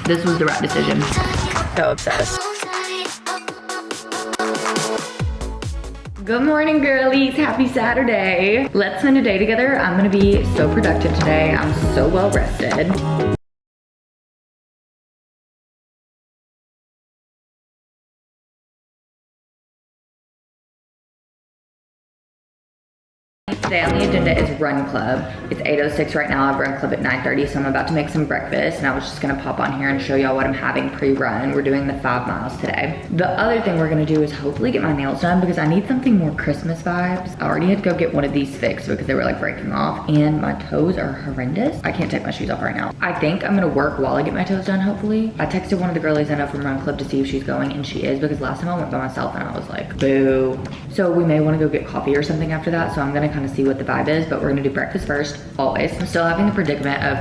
This was the right decision. So obsessed. Good morning, girlies. Happy Saturday. Let's spend a day together. I'm gonna be so productive today. I'm so well rested. Today on the agenda is run club. It's 8:06 right now. I have run club at 9:30, so I'm about to make some breakfast, and I was just gonna pop on here and show y'all what I'm having pre-run. We're doing the 5 miles today. The other thing we're gonna do is hopefully get my nails done because I need something more Christmas vibes. I already had to go get one of these fixed because they were like breaking off, and my toes are horrendous. I can't take my shoes off right now. I think I'm gonna work while I get my toes done, hopefully. I texted one of the girlies I know from run club to see if she's going, and she is, because last time I went by myself and I was like, boo. So we may wanna go get coffee or something after that, so I'm gonna kind of see what the vibe is, but we're gonna do breakfast first, always. I'm still having the predicament of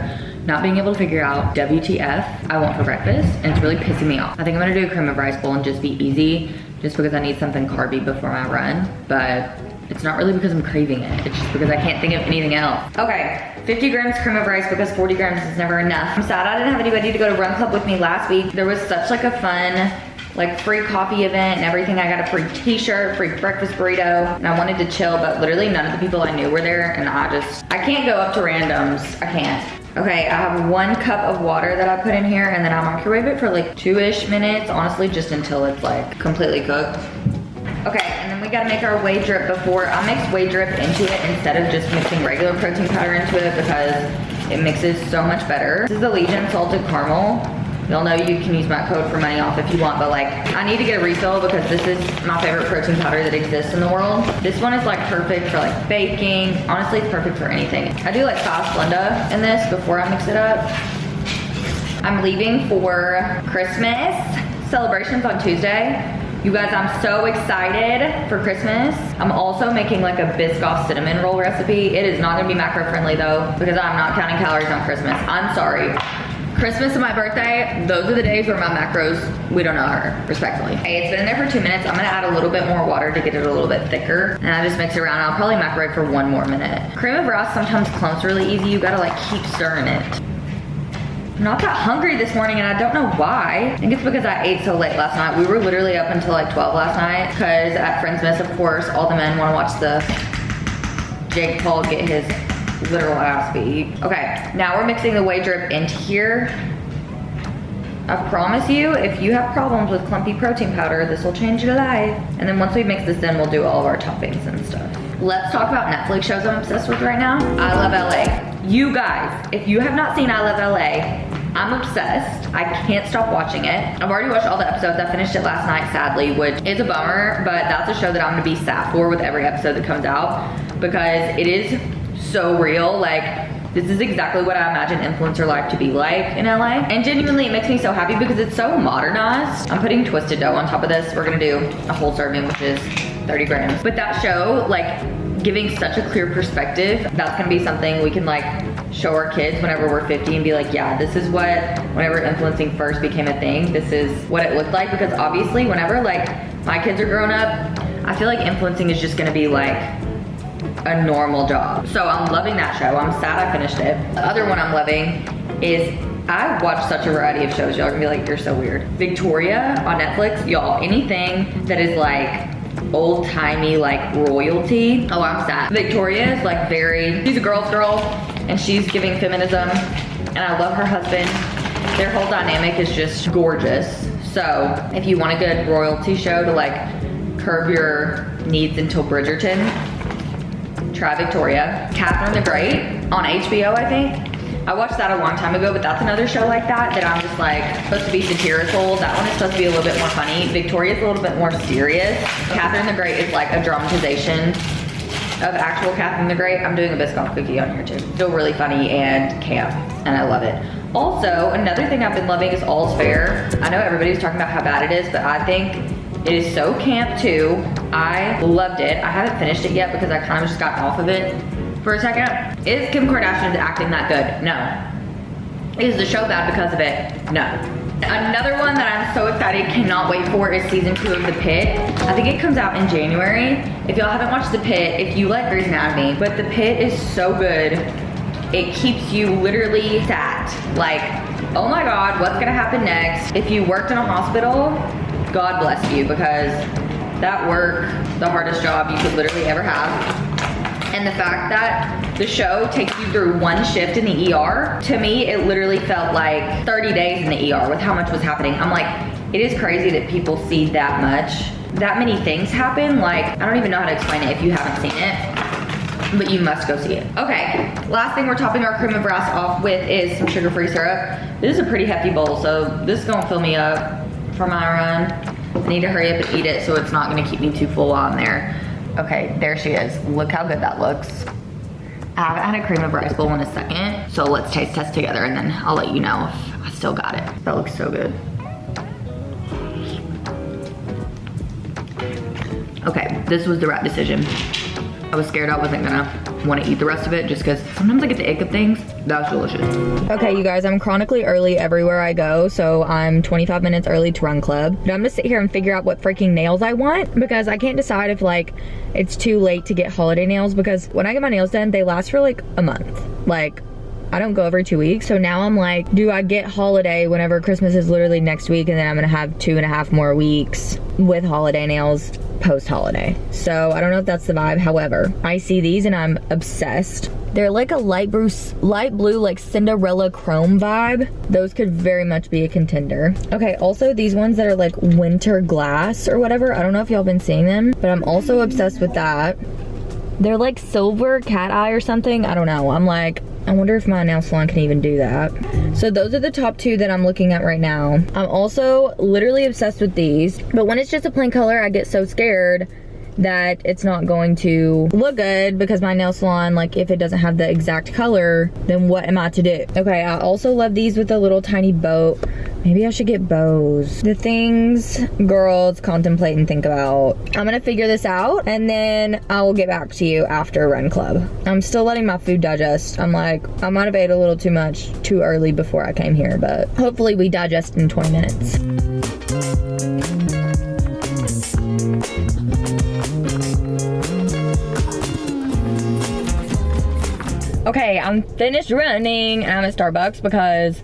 not being able to figure out WTF I want for breakfast, and it's really pissing me off. I think I'm gonna do a cream of rice bowl and just be easy, just because I need something carby before my run, but it's not really because I'm craving it. It's just because I can't think of anything else. Okay, 50 grams cream of rice because 40 grams is never enough. I'm sad I didn't have anybody to go to run club with me last week. There was such like a fun, like free coffee event and everything. I got a free t-shirt, free breakfast burrito, and I wanted to chill, but literally none of the people I knew were there, and I can't go up to randoms. I can't. Okay, I have 1 cup of water that I put in here, and then I'll microwave it for like 2-ish minutes, honestly, just until it's like completely cooked. Okay, and then we gotta make our whey drip before. I mix whey drip into it instead of just mixing regular protein powder into it because it mixes so much better. This is the Legion Salted Caramel. Y'all know you can use my code for money off if you want, but like, I need to get a refill because this is my favorite protein powder that exists in the world. This one is like perfect for like baking. Honestly, it's perfect for anything. I do like 5 Splenda in this before I mix it up. I'm leaving for Christmas celebrations on Tuesday. You guys, I'm so excited for Christmas. I'm also making like a Biscoff cinnamon roll recipe. It is not gonna be macro friendly though, because I'm not counting calories on Christmas. I'm sorry. Christmas and my birthday, those are the days where my macros, we don't know her, respectfully. Hey, it's been in there for 2 minutes. I'm gonna add a little bit more water to get it a little bit thicker. And I just mix it around. I'll probably microwave for 1 more minute. Cream of rice sometimes clumps really easy. You gotta like keep stirring it. I'm not that hungry this morning, and I don't know why. I think it's because I ate so late last night. We were literally up until like 12 last night, because at Friendsmas, of course, all the men wanna watch the Jake Paul get his literal ass beat. Okay, now we're mixing the whey drip into here. I promise you, if you have problems with clumpy protein powder, this will change your life. And then once we mix this in, we'll do all of our toppings and stuff. Let's talk about Netflix shows I'm obsessed with right now. I Love LA. You guys, if you have not seen I Love LA, I'm obsessed. I can't stop watching it. I've already watched all the episodes. I finished it last night, sadly, which is a bummer, but that's a show that I'm gonna be sad for with every episode that comes out, because it is so real. Like, this is exactly what I imagine influencer life to be like in LA. And genuinely, it makes me so happy because it's so modernized. I'm putting twisted dough on top of this. We're gonna do a whole serving, which is 30 grams. But that show, like, giving such a clear perspective, that's gonna be something we can like show our kids whenever we're 50 and be like, yeah, this is what, whenever influencing first became a thing, this is what it looked like. Because obviously, whenever like my kids are grown up, I feel like influencing is just gonna be like a normal job. So I'm loving that show. I'm sad I finished it. The other one I'm loving is, I watch such a variety of shows. Y'all are gonna be like, you're so weird. Victoria on Netflix. Y'all, anything that is like old-timey like royalty. Oh, I'm sad. Victoria is like she's a girl's girl, and she's giving feminism, and I love her husband. Their whole dynamic is just gorgeous. So if you want a good royalty show to like curb your needs until Bridgerton, try Victoria. Catherine the Great on HBO, I think. I watched that a long time ago, but that's another show like that I'm just like, supposed to be satirical. That one is supposed to be a little bit more funny. Victoria's a little bit more serious. Catherine the Great is like a dramatization of actual Catherine the Great. I'm doing a Biscoff cookie on here too. Still really funny and camp, and I love it. Also, another thing I've been loving is All's Fair. I know everybody's talking about how bad it is, but I think it is so camp too. I loved it. I haven't finished it yet because I kind of just got off of it for a second. Is Kim Kardashian acting that good? No. Is the show bad because of it? No. Another one that I'm so excited, cannot wait for, is season 2 of The Pitt. I think it comes out in January. If y'all haven't watched The Pitt, if you like Grey's Anatomy, but The Pitt is so good. it keeps you literally sat. Like, oh my God, what's gonna happen next? If you worked in a hospital, God bless you, because that work, the hardest job you could literally ever have. And the fact that the show takes you through one shift in the ER, to me, it literally felt like 30 days in the ER with how much was happening. I'm like, it is crazy that people see that much. That many things happen. Like, I don't even know how to explain it if you haven't seen it, but you must go see it. Okay, last thing we're topping our cream of rice off with is some sugar-free syrup. This is a pretty hefty bowl, so this is gonna fill me up for my run. I need to hurry up and eat it so it's not gonna keep me too full while I'm there. Okay, there she is. Look how good that looks. I haven't had a cream of rice bowl in a second, so let's taste test together and then I'll let you know if I still got it. That looks so good. Okay, this was the right decision. I was scared I wasn't gonna want to eat the rest of it just because sometimes I get the ick of things. That was delicious. Okay, you guys, I'm chronically early everywhere I go, so I'm 25 minutes early to run club. But I'm gonna sit here and figure out what freaking nails I want because I can't decide if like it's too late to get holiday nails, because when I get my nails done, they last for like a month. Like, I don't go every 2 weeks. So now I'm like, do I get holiday whenever Christmas is literally next week, and then I'm gonna have 2.5 more weeks with holiday nails post-holiday. So I don't know if that's the vibe. However, I see these and I'm obsessed. They're like a light blue like Cinderella chrome vibe. Those could very much be a contender. Okay, also these ones that are like winter glass or whatever. I don't know if y'all been seeing them, but I'm also obsessed with that. They're like silver cat eye or something. I don't know. I'm like, I wonder if my nail salon can even do that. So those are the top two that I'm looking at right now. I'm also literally obsessed with these, but when it's just a plain color, I get so scared that it's not going to look good because my nail salon, like if it doesn't have the exact color, then what am I to do? Okay, I also love these with a little tiny bow. Maybe I should get bows. The things girls contemplate and think about. I'm gonna figure this out and then I will get back to you after run club. I'm still letting my food digest. I'm like, I might have ate a little too much too early before I came here, but hopefully we digest in 20 minutes. Okay, I'm finished running and I'm at Starbucks because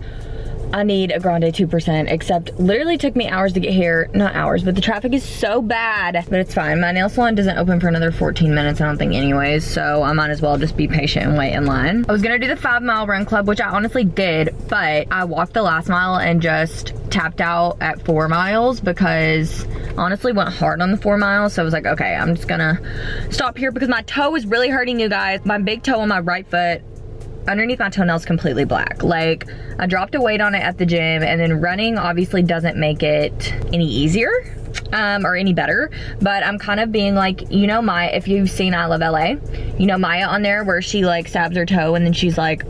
I need a grande 2%, except literally took me hours to get here. Not hours, but the traffic is so bad, but it's fine. My nail salon doesn't open for another 14 minutes, I don't think anyways, so I might as well just be patient and wait in line. I was gonna do the 5-mile run club, which I honestly did, but I walked the last mile and just tapped out at 4 miles because honestly went hard on the 4 miles. So I was like, okay, I'm just gonna stop here because my toe is really hurting, you guys. My big toe on my right foot, underneath my toenail, is completely black. Like, I dropped a weight on it at the gym, and then running obviously doesn't make it any easier or any better, but I'm kind of being like, you know, Maya, if you've seen I Love LA, you know Maya on there where she like stabs her toe and then she's like,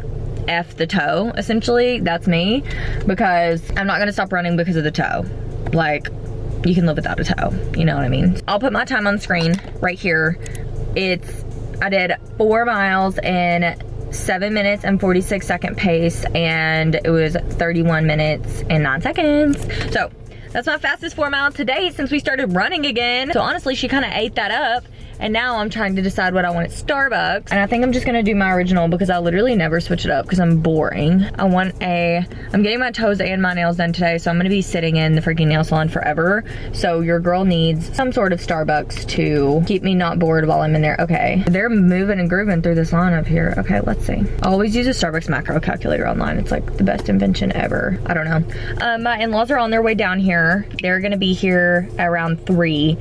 F the toe, essentially. That's me, because I'm not gonna stop running because of the toe. Like, you can live without a toe, you know what I mean? I'll put my time on screen right here. I did 4 miles in 7 minutes and 46 second pace, and it was 31 minutes and 9 seconds. So that's my fastest 4 miles to date since we started running again. So honestly, she kind of ate that up. And now I'm trying to decide what I want at Starbucks. And I think I'm just gonna do my original because I literally never switch it up because I'm boring. I'm getting my toes and my nails done today, so I'm gonna be sitting in the freaking nail salon forever. So your girl needs some sort of Starbucks to keep me not bored while I'm in there. Okay, they're moving and grooving through this line up here. Okay, let's see. I always use a Starbucks macro calculator online. It's like the best invention ever. I don't know. My in-laws are on their way down here. They're gonna be here around 3.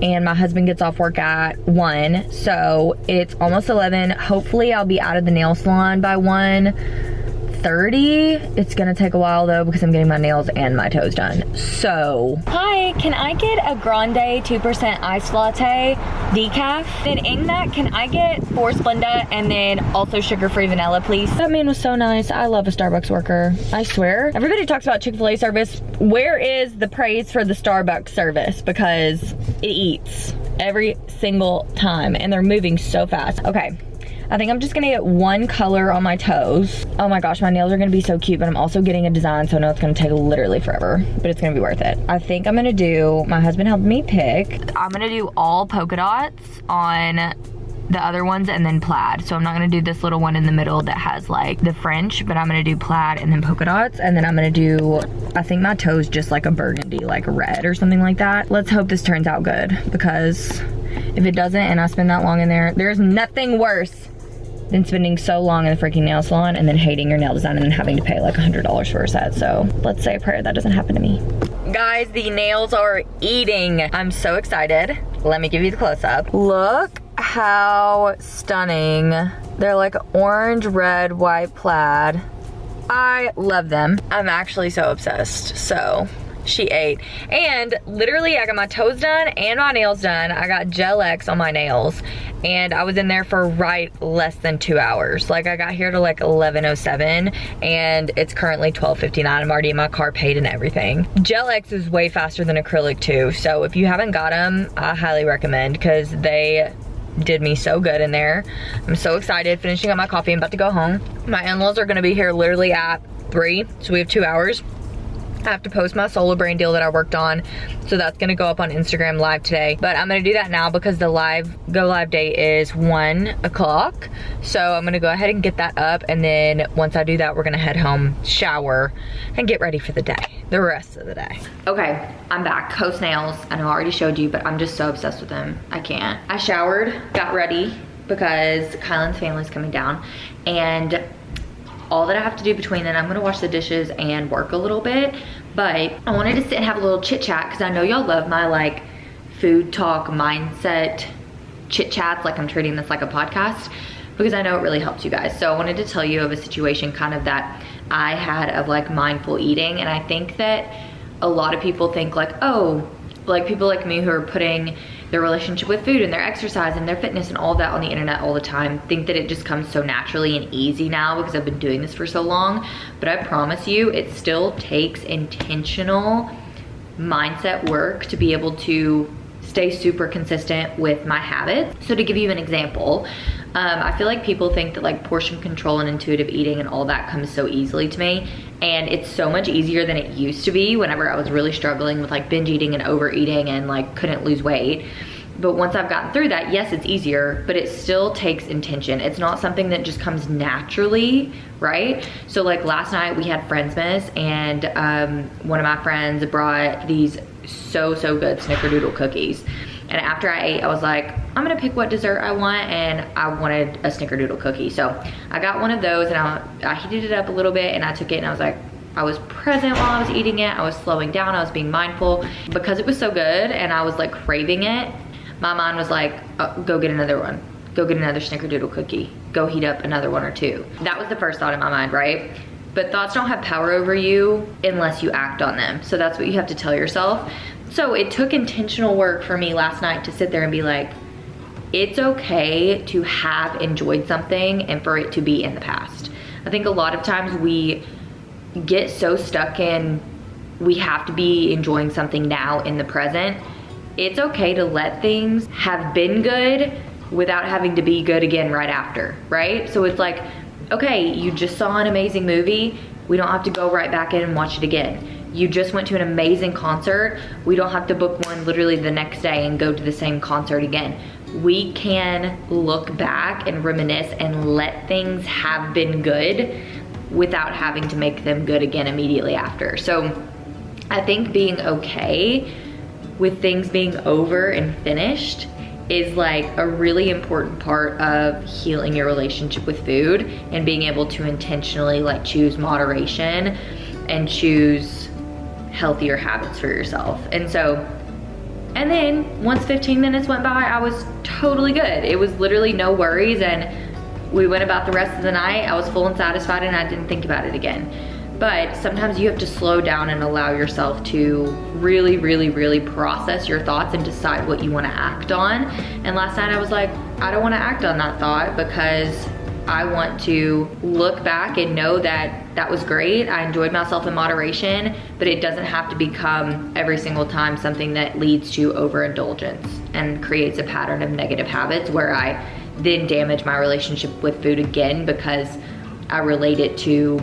And my husband gets off work at 1, so it's almost 11. Hopefully I'll be out of the nail salon by 1:30. It's gonna take a while though because I'm getting my nails and my toes done. So, hi, can I get a grande 2% iced latte decaf? Then in that, can I get 4 Splenda and then also sugar-free vanilla, please? That man was so nice. I love a Starbucks worker. I swear. Everybody talks about Chick-fil-A service. Where is the praise for the Starbucks service? Because it eats every single time and they're moving so fast. Okay. I think I'm just gonna get 1 color on my toes. Oh my gosh, my nails are gonna be so cute, but I'm also getting a design, so I know it's gonna take literally forever, but it's gonna be worth it. I think I'm gonna do, my husband helped me pick, I'm gonna do all polka dots on the other ones and then plaid. So I'm not gonna do this little one in the middle that has like the French, but I'm gonna do plaid and then polka dots. And then I'm gonna do, I think my toe's just like a burgundy, like red or something like that. Let's hope this turns out good, because if it doesn't and I spend that long in there, there's nothing worse than spending so long in the freaking nail salon and then hating your nail design and then having to pay like $100 for a set. So let's say a prayer that doesn't happen to me. Guys, the nails are eating. I'm so excited. Let me give you the close-up. Look how stunning. They're like orange, red, white plaid. I love them. I'm actually so obsessed. So she ate. And literally I got my toes done and my nails done. I got Gel X on my nails and I was in there for less than 2 hours. Like I got here to like 11:07 and it's currently 12:59. I'm already in my car, paid and everything. Gel X is way faster than acrylic too. So if you haven't got them, I highly recommend, because they did me so good in there. I'm so excited. Finishing up my coffee. I'm about to go home. My in-laws are gonna be here literally at 3, so we have 2 hours. I have to post my solar brain deal that I worked on, so that's gonna go up on Instagram live today, but I'm gonna do that now because the go live date is 1 o'clock. So I'm gonna go ahead and get that up, and then once I do that, we're gonna head home, shower, and get ready for the day, the rest of the day. Okay, I'm back. Coast nails, I know I already showed you, but I'm just so obsessed with them. I can't. I showered, got ready because Kylan's family's coming down, and all that I have to do between then, I'm gonna wash the dishes and work a little bit, but I wanted to sit and have a little chit chat because I know y'all love my like food talk mindset chit chats, like I'm treating this like a podcast, because I know it really helps you guys. So I wanted to tell you of a situation kind of that I had of like mindful eating, and I think that a lot of people think like, oh, like people like me who are putting their relationship with food and their exercise and their fitness and all that on the internet all the time think that it just comes so naturally and easy now because I've been doing this for so long. But I promise you, it still takes intentional mindset work to be able to stay super consistent with my habits. So to give you an example, I feel like people think that like portion control and intuitive eating and all that comes so easily to me. And it's so much easier than it used to be whenever I was really struggling with like binge eating and overeating and like couldn't lose weight. But once I've gotten through that, yes, it's easier, but it still takes intention. It's not something that just comes naturally, right? So like last night we had Friendsmas, and one of my friends brought these so good snickerdoodle cookies. And after I ate, I was like, I'm gonna pick what dessert I want, and I wanted a snickerdoodle cookie. So I got one of those, and I heated it up a little bit, and I took it, and I was like, I was present while I was eating it. I was slowing down, I was being mindful. Because it was so good, and I was like craving it, my mind was like, oh, go get another one. Go get another snickerdoodle cookie. Go heat up another one or two. That was the first thought in my mind, right? But thoughts don't have power over you unless you act on them. So that's what you have to tell yourself. So it took intentional work for me last night to sit there and be like, it's okay to have enjoyed something and for it to be in the past. I think a lot of times we get so stuck in, we have to be enjoying something now in the present. It's okay to let things have been good without having to be good again right after, right? So it's like, okay, you just saw an amazing movie. We don't have to go right back in and watch it again. You just went to an amazing concert. We don't have to book one literally the next day and go to the same concert again. We can look back and reminisce and let things have been good without having to make them good again immediately after. So I think being okay with things being over and finished is like a really important part of healing your relationship with food and being able to intentionally like choose moderation and choose healthier habits for yourself. And then once 15 minutes went by, I was totally good. It was literally no worries, and we went about the rest of the night. I was full and satisfied, and I didn't think about it again. But sometimes you have to slow down and allow yourself to really process your thoughts and decide what you want to act on. And last night I was like, I don't want to act on that thought because I want to look back and know that that was great. I enjoyed myself in moderation, but it doesn't have to become every single time something that leads to overindulgence and creates a pattern of negative habits where I then damage my relationship with food again because I relate it to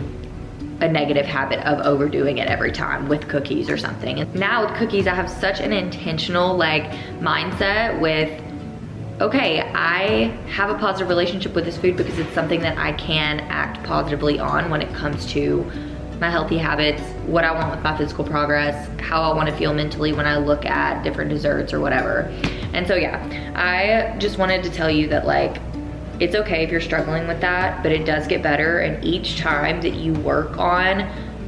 a negative habit of overdoing it every time with cookies or something. And now with cookies, I have such an intentional like mindset with okay, I have a positive relationship with this food because it's something that I can act positively on when it comes to my healthy habits, what I want with my physical progress, how I want to feel mentally when I look at different desserts or whatever. And so yeah, I just wanted to tell you that like, it's okay if you're struggling with that, but it does get better. And each time that you work on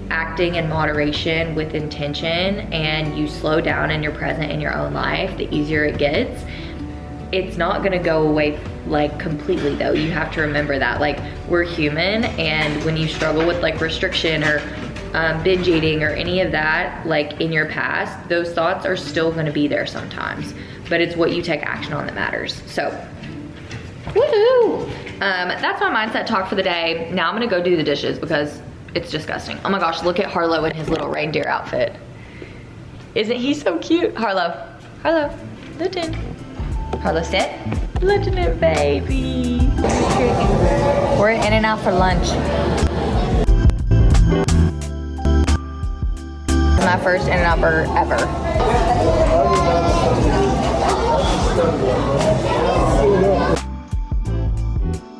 acting in moderation with intention and you slow down and you're present in your own life, the easier it gets. It's not gonna go away like completely though. You have to remember that like we're human, and when you struggle with like restriction or binge eating or any of that like in your past, those thoughts are still gonna be there sometimes, but it's what you take action on that matters. So woohoo! That's my mindset talk for the day. Now I'm gonna go do the dishes because it's disgusting. Oh my gosh, look at Harlow in his little reindeer outfit. Isn't he so cute? Harlow, Lieutenant. Harlow, sit. Lieutenant baby. We're in and out for lunch. My first In and Out burger ever.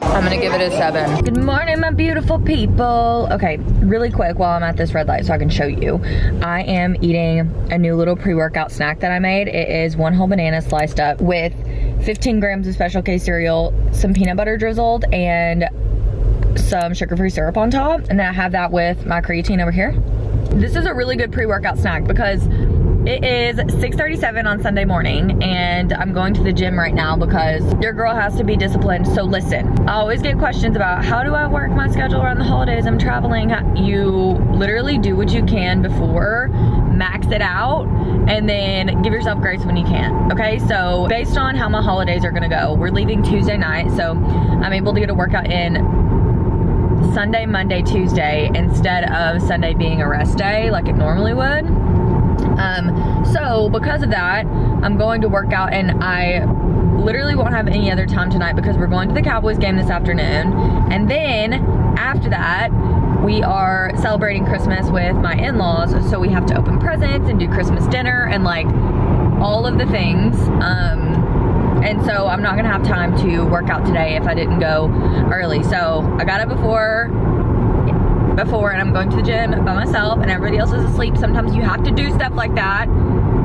I'm gonna give it a 7. Good morning, my beautiful people. Okay, really quick while I'm at this red light so I can show you. I am eating a new little pre-workout snack that I made. It is 1 whole banana sliced up with 15 grams of Special K cereal, some peanut butter drizzled, and some sugar-free syrup on top. And then I have that with my creatine over here. This is a really good pre-workout snack because it is 6:37 on Sunday morning and I'm going to the gym right now because your girl has to be disciplined. So listen, I always get questions about how do I work my schedule around the holidays? I'm traveling. You literally do what you can before, max it out, and then give yourself grace when you can. Okay, so based on how my holidays are gonna go, we're leaving Tuesday night, so I'm able to get a workout in Sunday, Monday, Tuesday instead of Sunday being a rest day like it normally would. So because of that, I'm going to work out, and I literally won't have any other time tonight because we're going to the Cowboys game this afternoon. And then after that, we are celebrating Christmas with my in-laws. So we have to open presents and do Christmas dinner and like all of the things. And so I'm not gonna have time to work out today if I didn't go early. So I got up before and I'm going to the gym by myself and everybody else is asleep. Sometimes you have to do stuff like that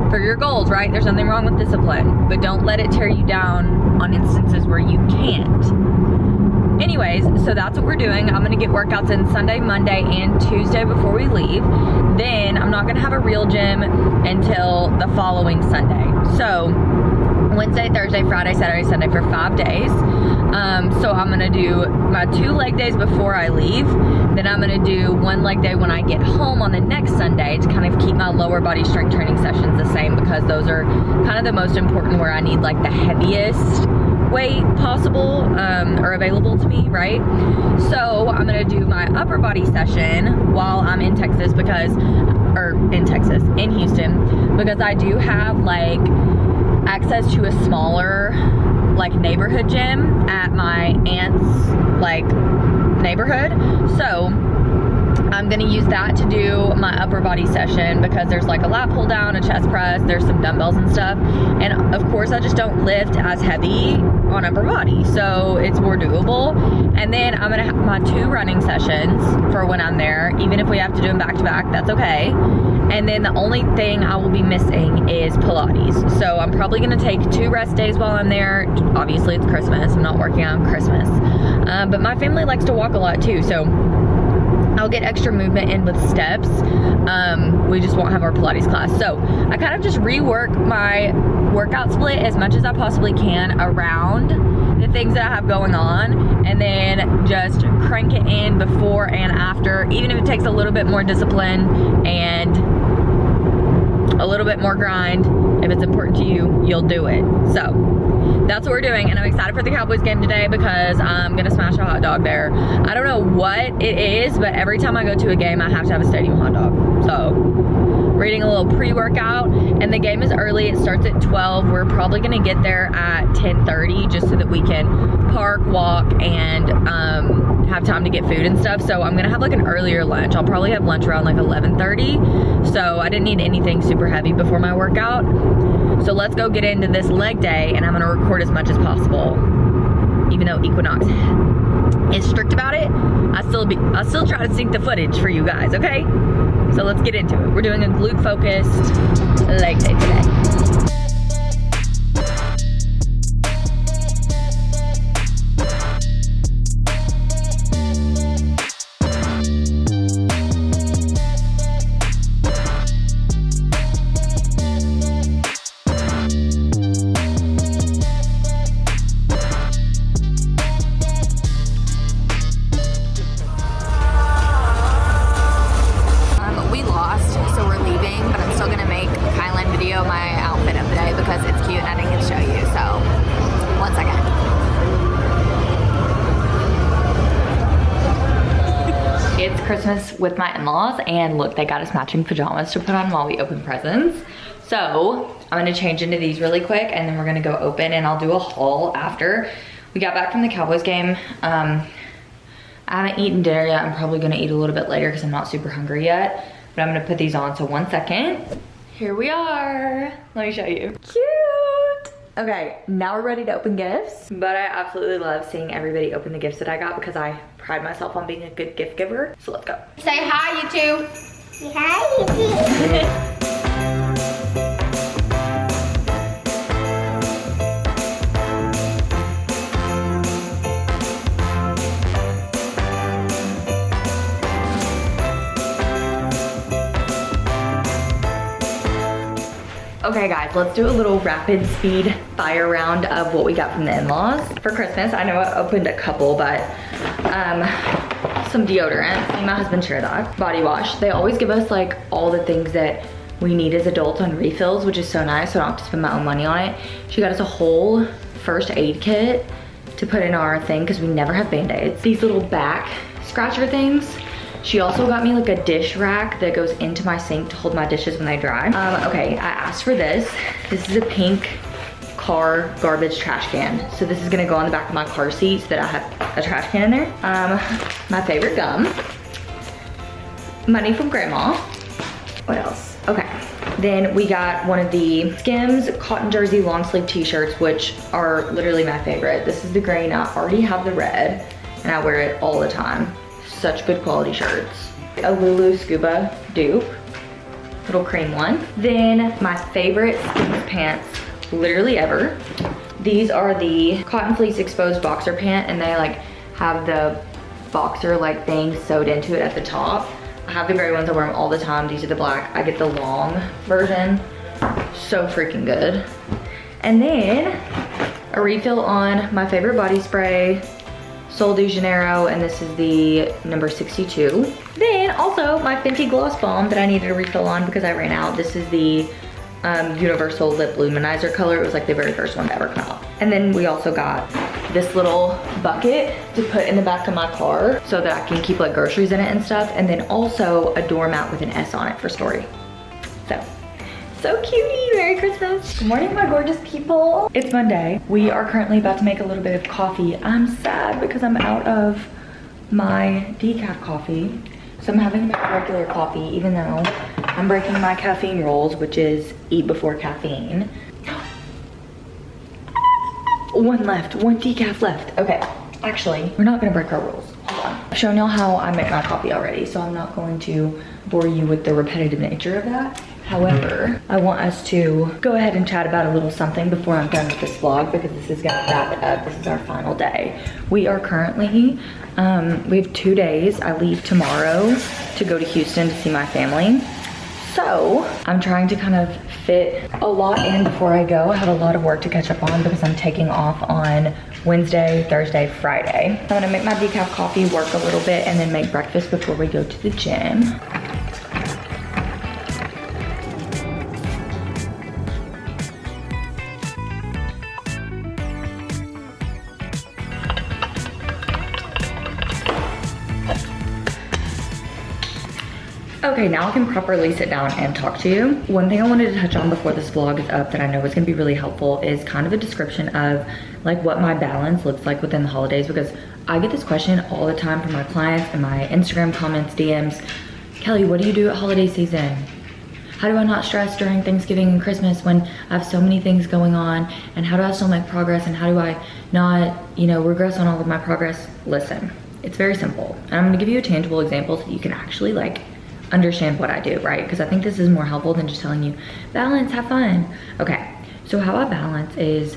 for your goals, right? There's nothing wrong with discipline, but don't let it tear you down on instances where you can't. Anyways, so that's what we're doing. I'm gonna get workouts in Sunday, Monday, and Tuesday before we leave. Then I'm not gonna have a real gym until the following Sunday. So Wednesday, Thursday, Friday, Saturday, Sunday for 5 days. So I'm gonna do my 2 leg days before I leave. Then I'm gonna do 1 leg day when I get home on the next Sunday to kind of keep my lower body strength training sessions the same because those are kind of the most important where I need like the heaviest weight possible or available to me, right? So I'm gonna do my upper body session while I'm in Texas in Houston, because I do have like access to a smaller like neighborhood gym at my aunt's like neighborhood. So I'm gonna use that to do my upper body session because there's like a lat pull down, a chest press, there's some dumbbells and stuff. And of course I just don't lift as heavy on upper body, so it's more doable. And then I'm gonna have my 2 running sessions for when I'm there, even if we have to do them back to back, that's okay. And then the only thing I will be missing is Pilates. So I'm probably gonna take 2 rest days while I'm there. Obviously it's Christmas, I'm not working on Christmas. But my family likes to walk a lot too, so I'll get extra movement in with steps. We just won't have our Pilates class. So I kind of just rework my workout split as much as I possibly can around the things that I have going on, and then just crank it in before and after, even if it takes a little bit more discipline and a little bit more grind. If it's important to you, you'll do it. So that's what we're doing, and I'm excited for the Cowboys game today because I'm gonna smash a hot dog there. I don't know what it is, but every time I go to a game, I have to have a stadium hot dog. So we're eating a little pre-workout, and the game is early. It starts at 12. We're probably gonna get there at 10:30 just so that we can park, walk, and have time to get food and stuff. So I'm gonna have like an earlier lunch. I'll probably have lunch around like 11:30. So I didn't need anything super heavy before my workout. So let's go get into this leg day, and I'm gonna record record as much as possible. Even though Equinox is strict about it, I still try to sync the footage for you guys, okay? So let's get into it. We're doing a glute focused leg day today. Christmas with my in-laws, and look, they got us matching pajamas to put on while we open presents. So I'm gonna change into these really quick, and then we're gonna go open, and I'll do a haul after. We got back from the Cowboys game. I haven't eaten dinner yet. I'm probably gonna eat a little bit later because I'm not super hungry yet, but I'm gonna put these on. So 1 second. Here we are. Let me show you. Cute. Okay, now we're ready to open gifts, but I absolutely love seeing everybody open the gifts that I got because I pride myself on being a good gift giver. So let's go. Say hi, you two. Say hi, you two. Okay guys, let's do a little rapid speed fire round of what we got from the in-laws for Christmas. I know I opened a couple, but some deodorant. Me and my husband share that. Body wash. They always give us like all the things that we need as adults on refills, which is so nice, so I don't have to spend my own money on it. She got us a whole first aid kit to put in our thing because we never have Band-Aids. These little back scratcher things. She also got me like a dish rack that goes into my sink to hold my dishes when they dry. Okay, I asked for this. This is a pink car garbage trash can. So this is gonna go on the back of my car seat so that I have a trash can in there. My favorite gum. Money from grandma. What else? Okay. Then we got one of the Skims cotton jersey long sleeve t-shirts, which are literally my favorite. This is the green. I already have the red and I wear it all the time. Such good quality shirts. A Lulu Scuba dupe, little cream one. Then my favorite Skims pants literally ever. These are the cotton fleece exposed boxer pant, and they like have the boxer like thing sewed into it at the top. I have the gray ones, I wear them all the time. These are the black. I get the long version. So freaking good. And then a refill on my favorite body spray, Sol de Janeiro, and this is the number 62. Then also my Fenty Gloss Balm that I needed a refill on because I ran out. This is the Universal Lip Luminizer color. It was like the very first one to ever come out. And then we also got this little bucket to put in the back of my car so that I can keep like groceries in it and stuff. And then also a doormat with an S on it for Story. So cutie, Merry Christmas. Good morning, my gorgeous people. It's Monday. We are currently about to make a little bit of coffee. I'm sad because I'm out of my decaf coffee. So I'm having to make regular coffee even though I'm breaking my caffeine rules, which is eat before caffeine. One left, one decaf left. Okay, actually, we're not gonna break our rules. Hold on. I've shown y'all how I make my coffee already, so I'm not going to bore you with the repetitive nature of that. However, I want us to go ahead and chat about a little something before I'm done with this vlog because this is gonna wrap it up. This is our final day. We are currently, we have 2 days. I leave tomorrow to go to Houston to see my family. So I'm trying to kind of fit a lot in before I go. I have a lot of work to catch up on because I'm taking off on Wednesday, Thursday, Friday. I'm gonna make my decaf coffee, work a little bit, and then make breakfast before we go to the gym. Okay, now I can properly sit down and talk to you. One thing I wanted to touch on before this vlog is up that I know is gonna be really helpful is kind of a description of like what my balance looks like within the holidays, because I get this question all the time from my clients and my Instagram comments, DMs. Kelly, what do you do at holiday season? how do I not stress during Thanksgiving and Christmas when I have so many things going on? And how do I still make progress? And how do I not, regress on all of my progress? Listen, it's very simple. And I'm gonna give you a tangible example so that you can actually like understand what I do, right? Because I think this is more helpful than just telling you, balance, have fun. Okay, so how I balance is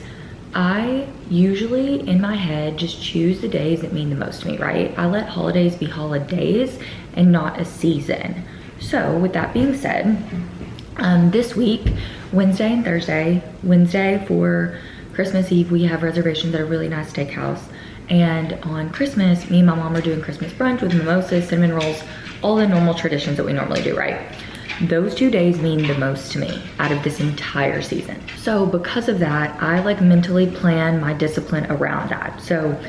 I usually in my head just choose the days that mean the most to me, right? I let holidays be holidays and not a season. So with that being said, this week, Wednesday and Thursday, Wednesday for Christmas Eve, we have reservations at a really nice steakhouse. And on Christmas, me and my mom are doing Christmas brunch with mimosas, cinnamon rolls, all the normal traditions that we normally do, right? Those 2 days mean the most to me out of this entire season. So because of that, I like mentally plan my discipline around that. So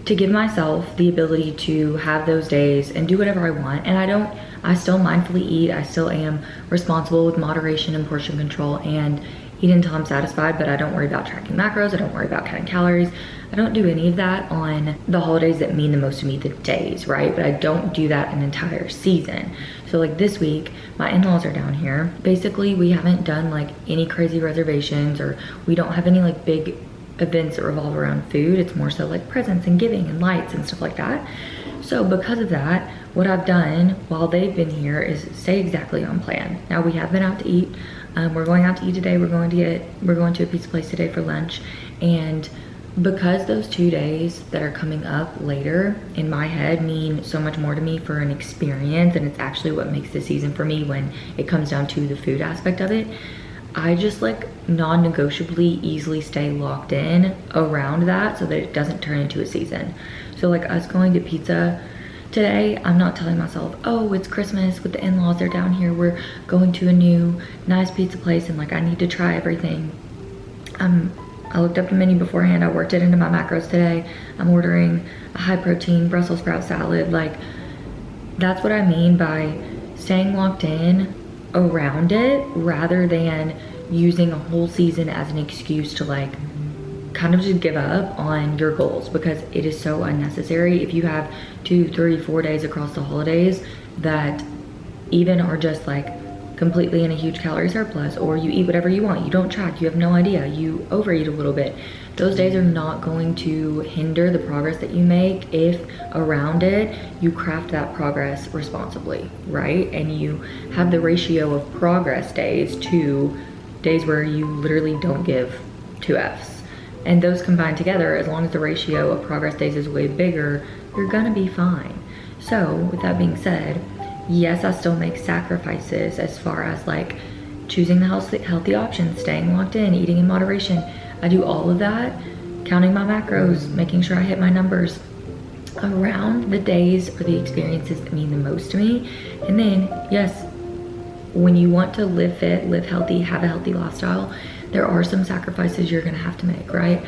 to give myself the ability to have those days and do whatever I want. And I still mindfully eat. I still am responsible with moderation and portion control and eat until I'm satisfied, but I don't worry about tracking macros. I don't worry about counting calories. I don't do any of that on the holidays that mean the most to me, the days, right? But I don't do that an entire season. So like this week, my in-laws are down here. Basically, we haven't done like any crazy reservations, or we don't have any like big events that revolve around food. It's more so like presents and giving and lights and stuff like that. So because of that, what I've done while they've been here is stay exactly on plan. Now we have been out to eat. We're going out to eat today. We're going to a pizza place today for lunch. And because those 2 days that are coming up later in my head mean so much more to me for an experience, and it's actually what makes the season for me when it comes down to the food aspect of it, I just like non-negotiably easily stay locked in around that so that it doesn't turn into a season. So like us going to pizza today, I'm not telling myself, oh, it's Christmas with the in-laws, they're down here, we're going to a new nice pizza place and like I need to try everything. I looked up the menu beforehand, I worked it into my macros today. I'm ordering a high protein Brussels sprout salad. Like that's what I mean by staying locked in around it rather than using a whole season as an excuse to like kind of just give up on your goals, because it is so unnecessary. If you have 2, 3, 4 days across the holidays that even are just like completely in a huge calorie surplus, or you eat whatever you want, you don't track, you have no idea, you overeat a little bit, those days are not going to hinder the progress that you make if around it you craft that progress responsibly, right? And you have the ratio of progress days to days where you literally don't give 2 Fs. And those combined together, as long as the ratio of progress days is way bigger, you're gonna be fine. So with that being said, yes, I still make sacrifices as far as like choosing the healthy options, staying locked in, eating in moderation. I do all of that, counting my macros, making sure I hit my numbers around the days or the experiences that mean the most to me. And then, yes, when you want to live fit, live healthy, have a healthy lifestyle, there are some sacrifices you're gonna have to make, right?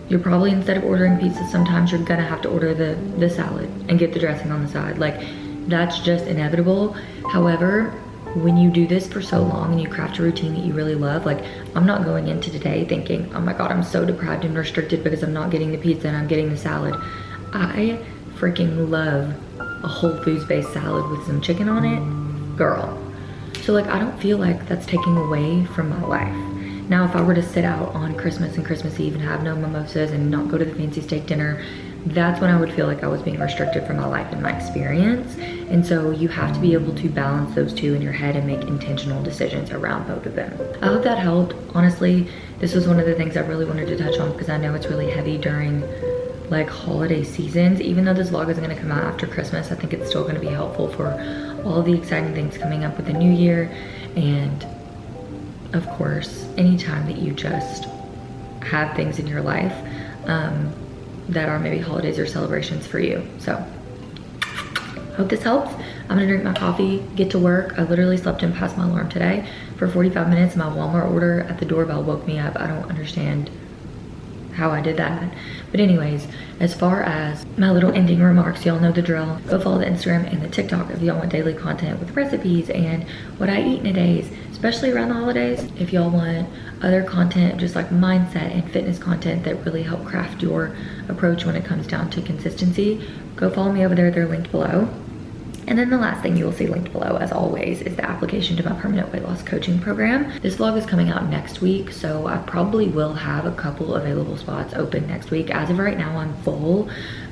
You're probably, instead of ordering pizza, sometimes you're gonna have to order the salad and get the dressing on the side. Like, that's just inevitable. However, when you do this for so long and you craft a routine that you really love, like I'm not going into today thinking, oh my God, I'm so deprived and restricted because I'm not getting the pizza and I'm getting the salad. I freaking love a Whole Foods based salad with some chicken on it, girl. So like, I don't feel like that's taking away from my life. Now, if I were to sit out on Christmas and Christmas Eve and have no mimosas and not go to the fancy steak dinner, that's when I would feel like I was being restricted from my life and my experience. And so you have to be able to balance those two in your head and make intentional decisions around both of them. I hope that helped. Honestly, this was one of the things I really wanted to touch on because I know it's really heavy during like holiday seasons. Even though this vlog is gonna come out after Christmas, I think it's still gonna be helpful for all the exciting things coming up with the new year. And of course, anytime that you just have things in your life that are maybe holidays or celebrations for you. So, hope this helps. I'm gonna drink my coffee, get to work. I literally slept in past my alarm today for 45 minutes. My Walmart order at the doorbell woke me up. I don't understand how I did that. But anyways, as far as my little ending remarks, y'all know the drill. Go follow the Instagram and the TikTok if y'all want daily content with recipes and what I eat in a days, especially around the holidays. If y'all want other content, just like mindset and fitness content that really help craft your approach when it comes down to consistency, go follow me over there. They're linked below. And then the last thing you will see linked below, as always, is the application to my permanent weight loss coaching program. This vlog is coming out next week, so I probably will have a couple available spots open next week. As of right now, I'm full,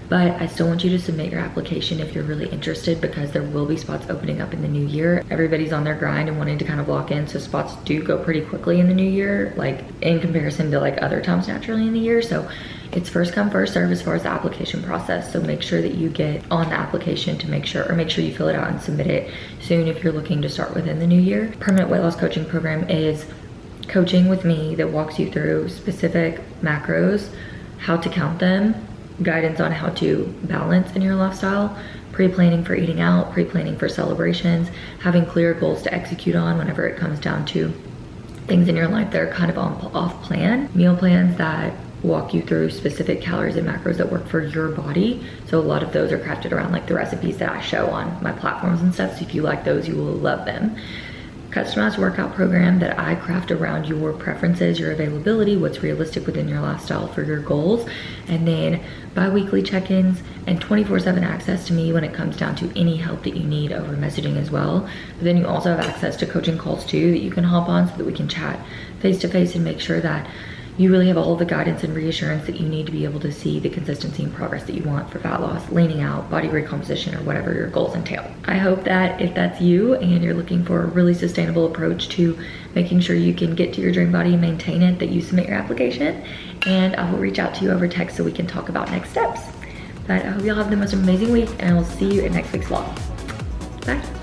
but I still want you to submit your application if you're really interested, because there will be spots opening up in the new year. Everybody's on their grind and wanting to kind of lock in, so spots do go pretty quickly in the new year, like in comparison to like other times naturally in the year. So it's first come, first serve as far as the application process. So make sure that you get on the application to make sure you fill it out and submit it soon if you're looking to start within the new year. Permanent weight loss coaching program is coaching with me that walks you through specific macros, how to count them, guidance on how to balance in your lifestyle, pre-planning for eating out, pre-planning for celebrations, having clear goals to execute on whenever it comes down to things in your life that are kind of off plan, meal plans that walk you through specific calories and macros that work for your body. So a lot of those are crafted around like the recipes that I show on my platforms and stuff. So if you like those, you will love them. Customized workout program that I craft around your preferences, your availability, what's realistic within your lifestyle for your goals. And then bi-weekly check-ins and 24/7 access to me when it comes down to any help that you need over messaging as well. But then you also have access to coaching calls too that you can hop on so that we can chat face-to-face and make sure that you really have all the guidance and reassurance that you need to be able to see the consistency and progress that you want for fat loss, leaning out, body recomposition, or whatever your goals entail. I hope that if that's you and you're looking for a really sustainable approach to making sure you can get to your dream body and maintain it, that you submit your application, and I will reach out to you over text so we can talk about next steps. But I hope y'all have the most amazing week, and I will see you in next week's vlog. Bye.